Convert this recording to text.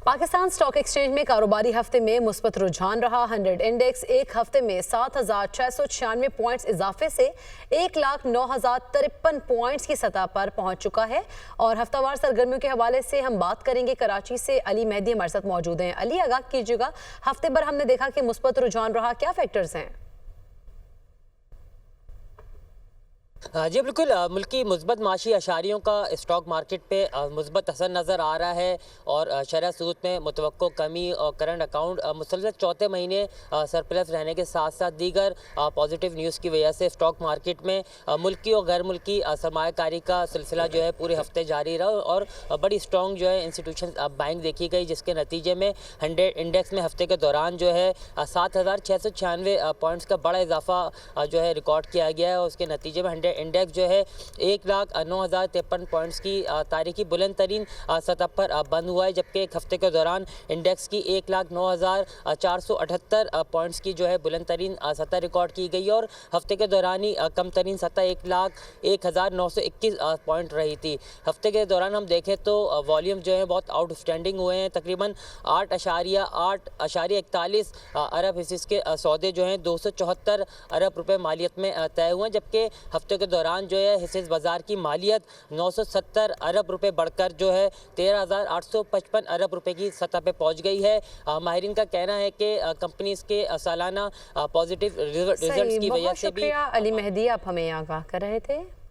Pakistan stock exchange में कारोबारी हफ्ते में मुस्बत रुझान रहा। 100 इंडेक्स एक हफ्ते में 7,696 पॉइंट्स इजाफे से 1,09,053 पॉइंट्स की सतह पर पहुंच चुका है। और हफ्तावार सरगर्मियों के हवाले से हम बात करेंगे। कराची से अली मेहदी हमारे साथ मौजूद हैं। अली, आगाह कीजिएगा, हफ्ते भर हमने देखा कि मुस्बत रुझान रहा, क्या फैक्टर्स हैं? जी बिल्कुल, मुल्की मुस्बत माशी अशारियों का स्टॉक मार्केट पे मुस्बत असर नज़र आ रहा है और शरह सूद में मुतवक्को कमी और करंट अकाउंट मुसलसल चौथे महीने सरप्लस रहने के साथ साथ दीगर पॉजिटिव न्यूज़ की वजह से स्टॉक मार्केट में मुल्की और गैर मुल्की सरमायाकारी का सिलसिला जो है पूरे हफ्ते जारी रहा और बड़ी स्ट्रॉन्ग जो है इंस्टीट्यूशन बाइंग देखी गई, जिसके नतीजे में 100 इंडेक्स में हफ्ते के दौरान जो है 7,696 पॉइंट्स का बड़ा इजाफा जो है रिकॉर्ड किया गया है। और उसके नतीजे में 100 इंडेक्स जो है 1,09,053 पॉइंट्स की तारीखी बुलंद तरीन सतह पर बंद हुआ है, जबकि एक हफ्ते के दौरान इंडेक्स की 1,09,478 पॉइंट्स की जो है बुलंद तरीन सतह रिकॉर्ड की गई और हफ्ते के दौरान ही कम तरीन सतह 1,01,921 पॉइंट रही थी। हफ्ते के दौरान हम देखें तो वॉल्यूम जो है बहुत आउटस्टैंडिंग हुए हैं। तकरीबन 8,41 अरब हिस्से के सौदे जो हैं 274 अरब रुपए मालियत में तय हुए हैं, जबकि हफ्ते के दौरान जो है हिस्से बाजार की मालियत 970 अरब रुपए बढ़कर जो है 13,855 अरब रुपए की सतह पे पहुंच गई है। माहिरीन का कहना है कि कंपनीज के सालाना पॉजिटिव रिजल्ट्स की वजह से भी। अली मेहदी, आप हमें आगाह कर रहे थे।